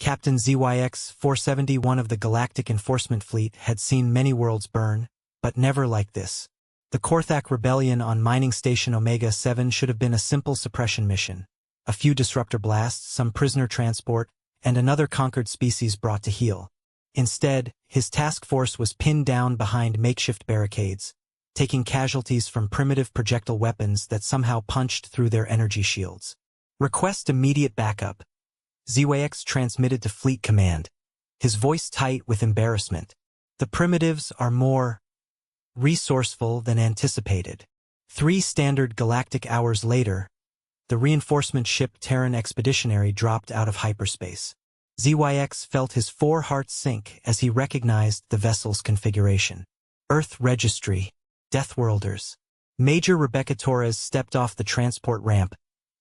Captain ZYX-471 of the Galactic Enforcement Fleet had seen many worlds burn, but never like this. The Korthak rebellion on mining station Omega-7 should have been a simple suppression mission. A few disruptor blasts, some prisoner transport, and another conquered species brought to heel. Instead, his task force was pinned down behind makeshift barricades, taking casualties from primitive projectile weapons that somehow punched through their energy shields. Request immediate backup. ZYX transmitted to Fleet Command, his voice tight with embarrassment. The primitives are more resourceful than anticipated. 3 standard galactic hours later, the reinforcement ship Terran Expeditionary dropped out of hyperspace. ZYX felt his 4 hearts sink as he recognized the vessel's configuration. Earth Registry, Deathworlders. Major Rebecca Torres stepped off the transport ramp,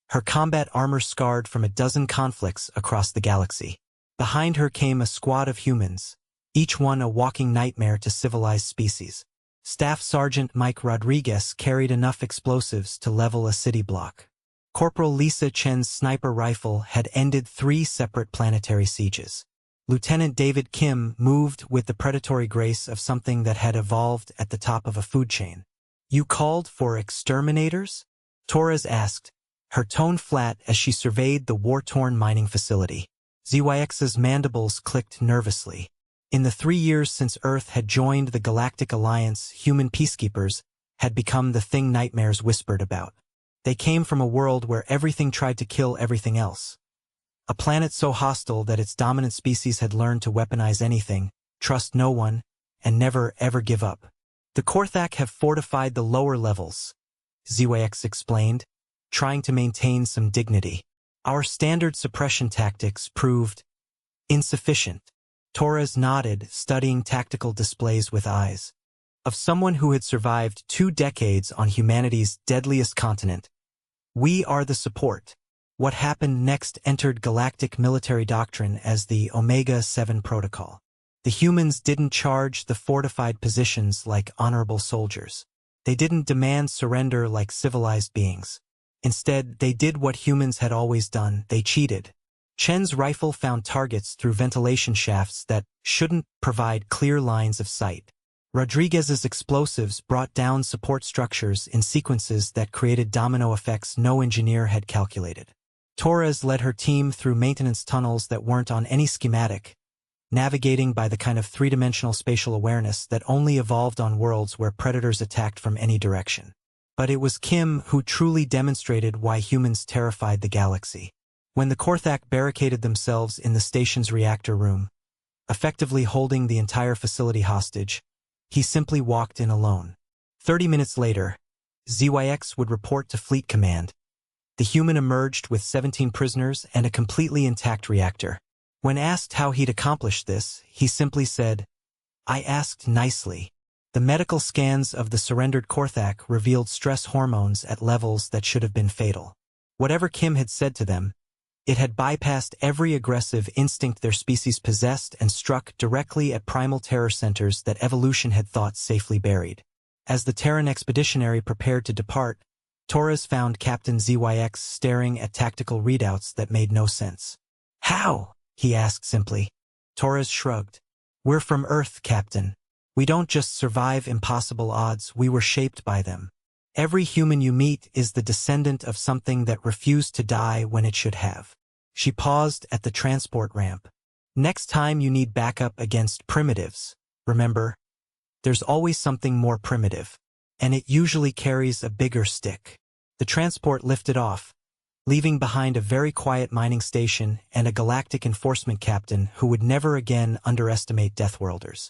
her combat armor scarred from a dozen conflicts across the galaxy. Behind her came a squad of humans, each one a walking nightmare to civilized species. Staff Sergeant Mike Rodriguez carried enough explosives to level a city block. Corporal Lisa Chen's sniper rifle had ended 3 separate planetary sieges. Lieutenant David Kim moved with the predatory grace of something that had evolved at the top of a food chain. "You called for exterminators?" Torres asked, her tone flat as she surveyed the war-torn mining facility. ZYX's mandibles clicked nervously. In the 3 years since Earth had joined the Galactic Alliance, human peacekeepers had become the thing nightmares whispered about. They came from a world where everything tried to kill everything else. A planet so hostile that its dominant species had learned to weaponize anything, trust no one, and never ever give up. "The Korthak have fortified the lower levels," ZYX explained, trying to maintain some dignity. "Our standard suppression tactics proved insufficient." Torres nodded, studying tactical displays with eyes of someone who had survived 2 decades on humanity's deadliest continent. "We are the support." What happened next entered galactic military doctrine as the Omega-7 Protocol. The humans didn't charge the fortified positions like honorable soldiers. They didn't demand surrender like civilized beings. Instead, they did what humans had always done: they cheated. Chen's rifle found targets through ventilation shafts that shouldn't provide clear lines of sight. Rodriguez's explosives brought down support structures in sequences that created domino effects no engineer had calculated. Torres led her team through maintenance tunnels that weren't on any schematic, navigating by the kind of 3-dimensional spatial awareness that only evolved on worlds where predators attacked from any direction. But it was Kim who truly demonstrated why humans terrified the galaxy. When the Korthak barricaded themselves in the station's reactor room, effectively holding the entire facility hostage, he simply walked in alone. 30 minutes later, ZYX would report to Fleet Command. The human emerged with 17 prisoners and a completely intact reactor. When asked how he'd accomplished this, he simply said, "I asked nicely." The medical scans of the surrendered Korthak revealed stress hormones at levels that should have been fatal. Whatever Kim had said to them, it had bypassed every aggressive instinct their species possessed and struck directly at primal terror centers that evolution had thought safely buried. As the Terran Expeditionary prepared to depart, Torres found Captain ZYX staring at tactical readouts that made no sense. "How?" he asked simply. Torres shrugged. "We're from Earth, Captain. We don't just survive impossible odds, we were shaped by them. Every human you meet is the descendant of something that refused to die when it should have." She paused at the transport ramp. "Next time you need backup against primitives, remember, there's always something more primitive, and it usually carries a bigger stick." The transport lifted off, leaving behind a very quiet mining station and a galactic enforcement captain who would never again underestimate Deathworlders.